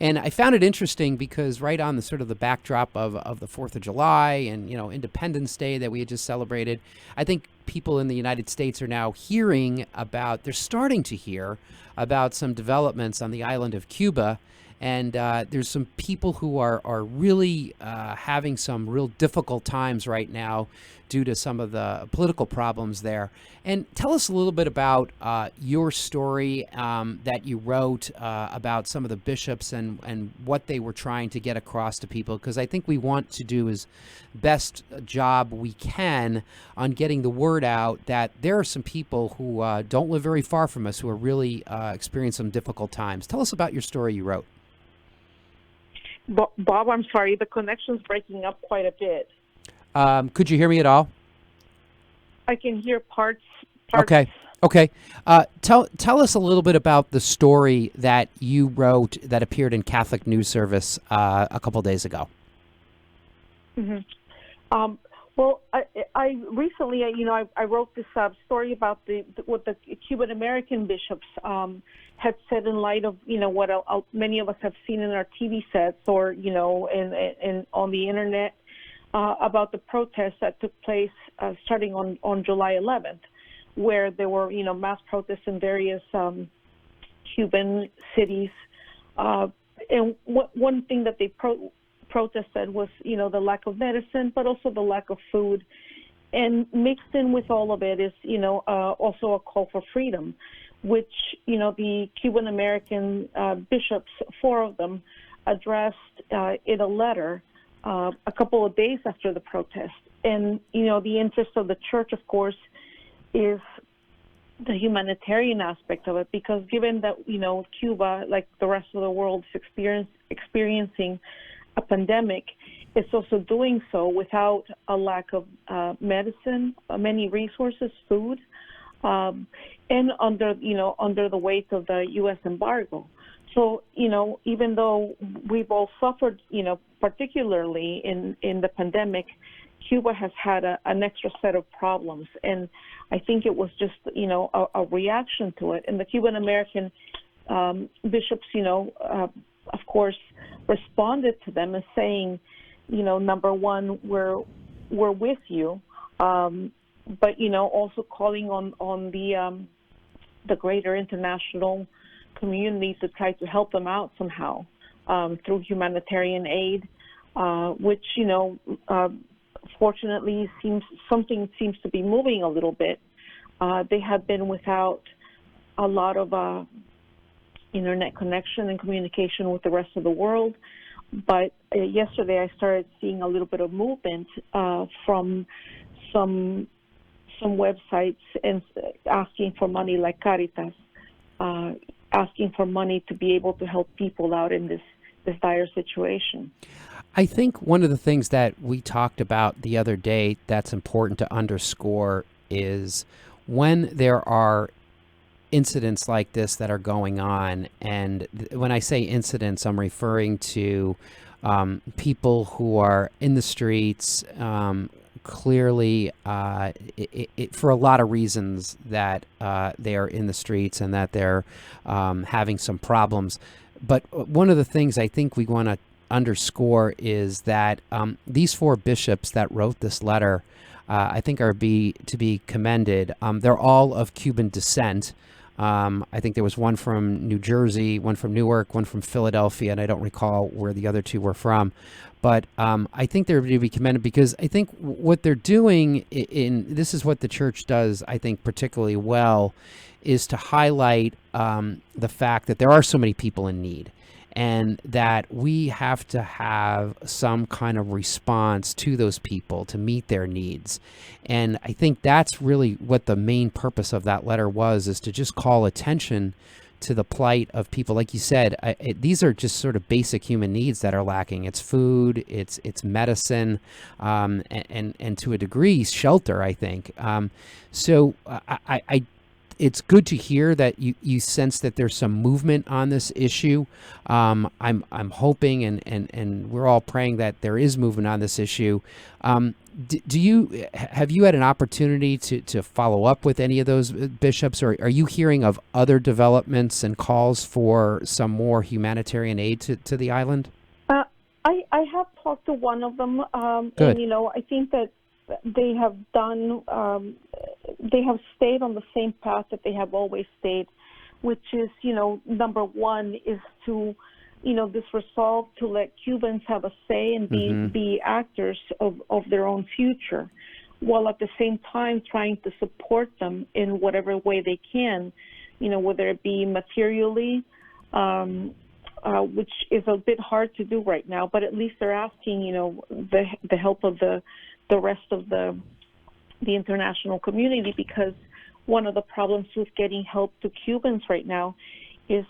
and I found it interesting because right on the sort of the backdrop of the 4th of July and Independence Day that we had just celebrated, I think people in the United States are now they're starting to hear about some developments on the island of Cuba. And there's some people who are really having some real difficult times right now due to some of the political problems there. And tell us a little bit about your story that you wrote about some of the bishops and what they were trying to get across to people, because I think we want to do as best a job we can on getting the word out that there are some people who don't live very far from us who are really experiencing some difficult times. Tell us about your story you wrote. Bob, I'm sorry, the connection's breaking up quite a bit. Could you hear me at all? I can hear parts. Okay. Tell us a little bit about the story that you wrote that appeared in Catholic News Service a couple days ago. Mm-hmm. Well, I recently, I wrote this story about what the Cuban American bishops had said in light of, what many of us have seen in our TV sets or, and on the internet about the protests that took place starting on July 11th, where there were, mass protests in various Cuban cities. And one thing that they protested was, the lack of medicine, but also the lack of food. And mixed in with all of it is, also a call for freedom, which, the Cuban American bishops, 4 of them, addressed in a letter a couple of days after the protest. And, the interest of the church, of course, is the humanitarian aspect of it, because given that, Cuba, like the rest of the world, is experiencing a pandemic, it's also doing so without a lack of medicine, many resources, food, and under the weight of the U.S. embargo. So, even though we've all suffered, particularly in the pandemic, Cuba has had an extra set of problems. And I think it was just, a reaction to it. And the Cuban American bishops, of course, responded to them as saying, number one, we're with you, but also calling on the greater international community to try to help them out somehow through humanitarian aid, which fortunately seems to be moving a little bit. They have been without a lot of internet connection and communication with the rest of the world. But yesterday I started seeing a little bit of movement from some websites and asking for money, like Caritas, asking for money to be able to help people out in this dire situation. I think one of the things that we talked about the other day that's important to underscore is when there are incidents like this that are going on, and when I say incidents, I'm referring to people who are in the streets, clearly for a lot of reasons that they are in the streets and that they're having some problems. But one of the things I think we want to underscore is that these 4 bishops that wrote this letter, I think are to be commended. They're all of Cuban descent. I think there was one from New Jersey, one from Newark, one from Philadelphia, and I don't recall where the other two were from. But I think they're to be commended because I think what they're doing this is what the church does, I think, particularly well, is to highlight the fact that there are so many people in need and that we have to have some kind of response to those people to meet their needs. And I think that's really what the main purpose of that letter was, is to just call attention to the plight of people. Like you said, these are just sort of basic human needs that are lacking. It's food, it's medicine, and to a degree, shelter, I think. So it's good to hear that you sense that there's some movement on this issue. I'm hoping and we're all praying that there is movement on this issue. Have you had an opportunity to follow up with any of those bishops, or are you hearing of other developments and calls for some more humanitarian aid to the island? I have talked to one of them, Good. and I think that they have done. They have stayed on the same path that they have always stayed, which is, number one is to, this resolve to let Cubans have a say and be actors of their own future, while at the same time trying to support them in whatever way they can, whether it be materially, which is a bit hard to do right now, but at least they're asking, the help of the rest of the international community, because one of the problems with getting help to Cubans right now is,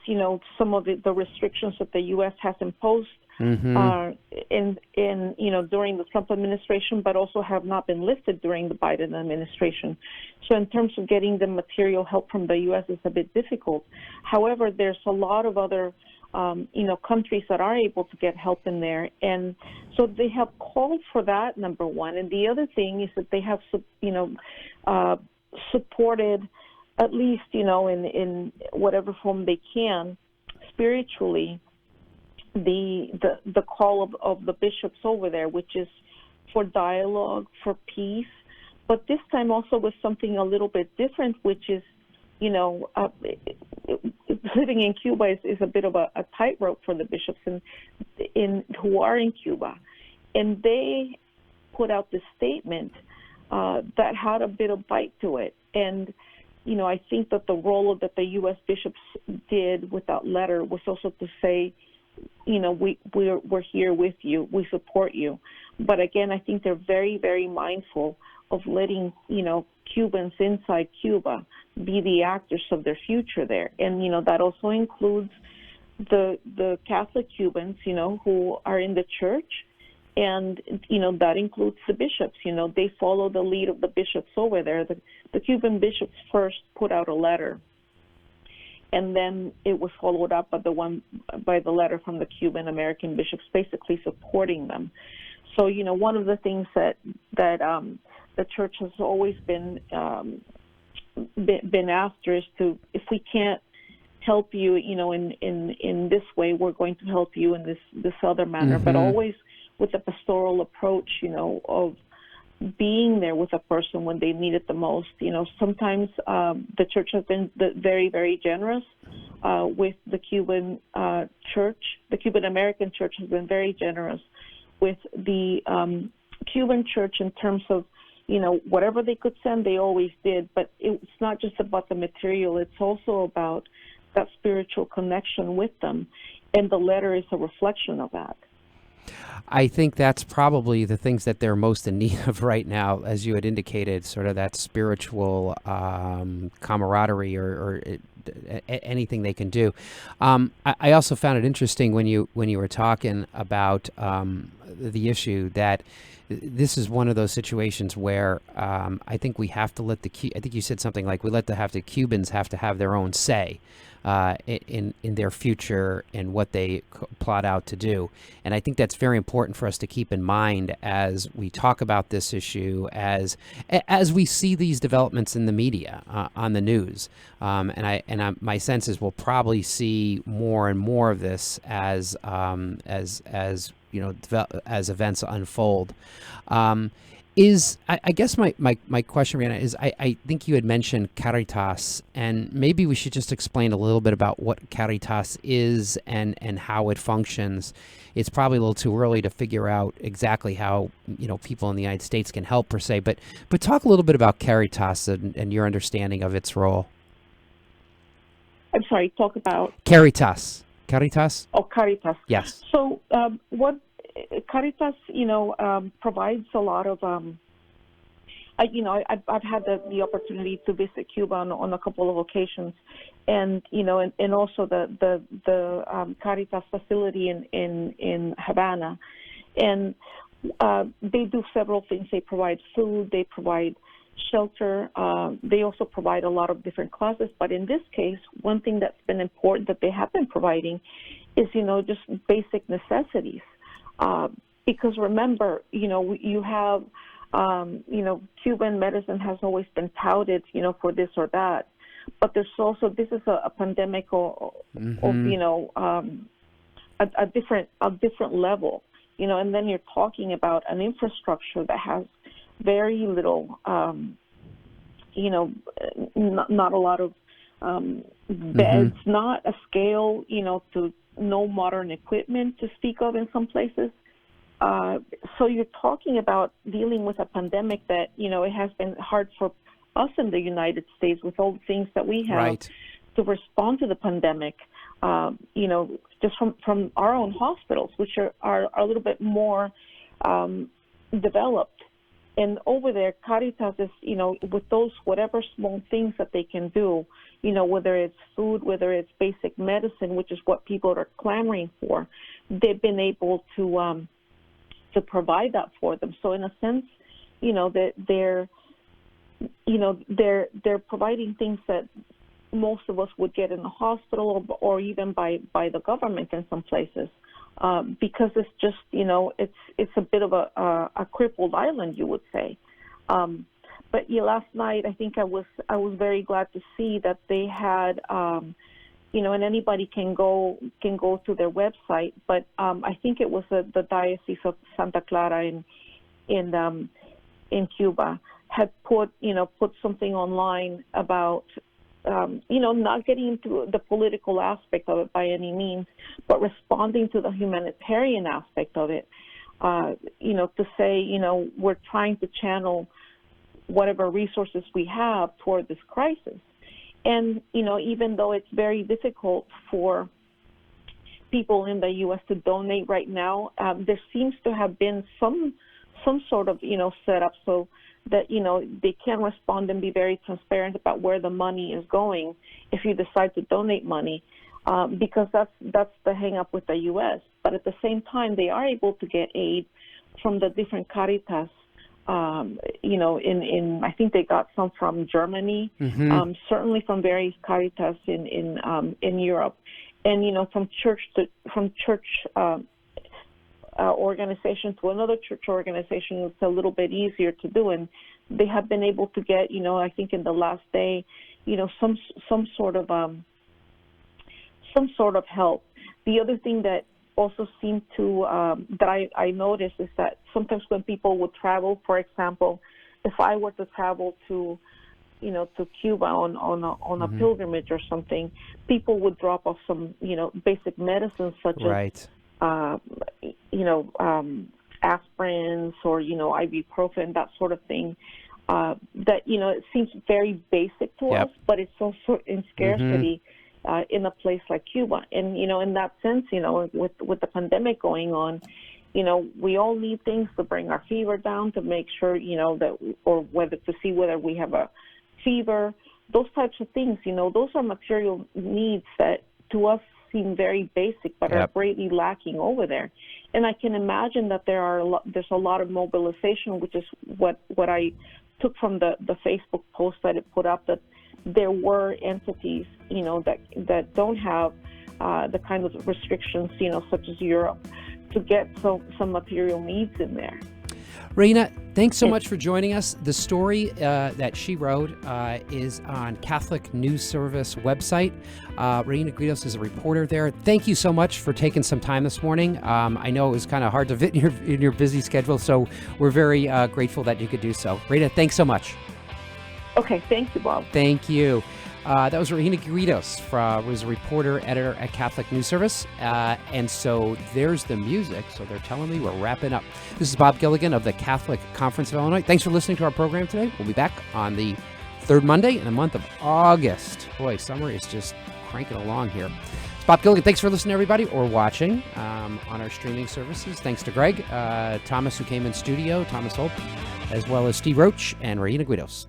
some of the restrictions that the U.S. has imposed in during the Trump administration, but also have not been lifted during the Biden administration. So in terms of getting the material help from the U.S. is a bit difficult. However, there's a lot of other countries that are able to get help in there. And so they have called for that, number one. And the other thing is that they have, supported, at least, in whatever form they can, spiritually, the call of the bishops over there, which is for dialogue, for peace. But this time also with something a little bit different, which is, living in Cuba is a bit of a tightrope for the bishops who are in Cuba. And they put out this statement that had a bit of bite to it. And, I think that the role that the U.S. bishops did with that letter was also to say, we're here with you, we support you. But again, I think they're very, very mindful of letting, Cubans inside Cuba be the actors of their future there. And, that also includes the Catholic Cubans, who are in the church. And, that includes the bishops. They follow the lead of the bishops over there. The Cuban bishops first put out a letter, and then it was followed up by the letter from the Cuban American bishops, basically supporting them. So, one of the things that the church has always been after is to, if we can't help you, in this way, we're going to help you in this other manner, but always with a pastoral approach, of being there with a person when they need it the most. Sometimes the church has been very, very generous with the Cuban church. The Cuban American church has been very generous with the Cuban church in terms of, whatever they could send, they always did. But it's not just about the material. It's also about that spiritual connection with them. And the letter is a reflection of that. I think that's probably the things that they're most in need of right now, as you had indicated, sort of that spiritual camaraderie or anything they can do. I also found it interesting when you were talking about the issue that this is one of those situations where I think we have to let I think you said something like the Cubans have to have their own say in their future and what they plot out to do. And I think that's very important for us to keep in mind as we talk about this issue, as we see these developments in the media, on the news. My sense is we'll probably see more and more of this as events unfold. I guess my question, Rhina, is I think you had mentioned Caritas, and maybe we should just explain a little bit about what Caritas is and how it functions. It's probably a little too early to figure out exactly how people in the United States can help per se, but talk a little bit about Caritas and your understanding of its role. I'm sorry, talk about Caritas. Caritas? Oh, Caritas. Yes. So what Caritas, provides a lot of, I've had the opportunity to visit Cuba on a couple of occasions, and also the Caritas facility in Havana, and they do several things. They provide food, they provide shelter, they also provide a lot of different classes. But in this case, one thing that's been important that they have been providing is just basic necessities. Because remember, you have, Cuban medicine has always been touted, for this or that, but there's also, this is a pandemic of a different level, and then you're talking about an infrastructure that has very little, not a lot of beds, not a scale, to no modern equipment to speak of in some places. So you're talking about dealing with a pandemic that, it has been hard for us in the United States with all the things that we have to respond to the pandemic, just from our own hospitals, which are a little bit more developed. And over there, Caritas is, with those whatever small things that they can do, whether it's food, whether it's basic medicine, which is what people are clamoring for, they've been able to provide that for them. So in a sense, that they're providing things that most of us would get in the hospital or even by the government in some places. Because it's just, it's a bit of a crippled island, you would say. But last night, I think I was very glad to see that they had, and anybody can go to their website. But I think it was the Diocese of Santa Clara in Cuba had put something online about. Not getting into the political aspect of it by any means, but responding to the humanitarian aspect of it, to say, we're trying to channel whatever resources we have toward this crisis. And, even though it's very difficult for people in the U.S. to donate right now, there seems to have been some sort of, setup so that, they can respond and be very transparent about where the money is going if you decide to donate money, because that's the hang up with the U.S. But at the same time, they are able to get aid from the different Caritas, I think they got some from Germany, certainly from various Caritas in Europe, and, from church organization to another church organization, it's a little bit easier to do, and they have been able to get, I think in the last day, some sort of help. The other thing that also seemed to that I noticed is that sometimes when people would travel, for example, if I were to travel to Cuba on a pilgrimage or something, people would drop off some basic medicines such as aspirins or, ibuprofen, that sort of thing, that, it seems very basic to us, but it's also in scarcity in a place like Cuba. And, in that sense, with the pandemic going on, we all need things to bring our fever down, to make sure, that, or whether to see whether we have a fever, those types of things, those are material needs that to us seem very basic, but are greatly lacking over there. And I can imagine that there's a lot of mobilization, which is what I took from the Facebook post that it put up, that there were entities, that don't have the kind of restrictions, such as Europe, to get some material needs in there. Rhina, Thanks so much for joining us. The story that she wrote is on Catholic News Service website. Rhina Guidos is a reporter there. Thank you so much for taking some time this morning. I know it was kind of hard to fit in your busy schedule, so we're very grateful that you could do so. Rhina, thanks so much. Okay, thank you, Bob. Thank you. That was Rhina Guidos, was a reporter, editor at Catholic News Service. And so there's the music. So they're telling me we're wrapping up. This is Bob Gilligan of the Catholic Conference of Illinois. Thanks for listening to our program today. We'll be back on the third Monday in the month of August. Boy, summer is just cranking along here. It's Bob Gilligan. Thanks for listening, everybody, or watching on our streaming services. Thanks to Greg, Thomas, who came in studio, Thomas Hope, as well as Steve Roach and Rhina Guidos.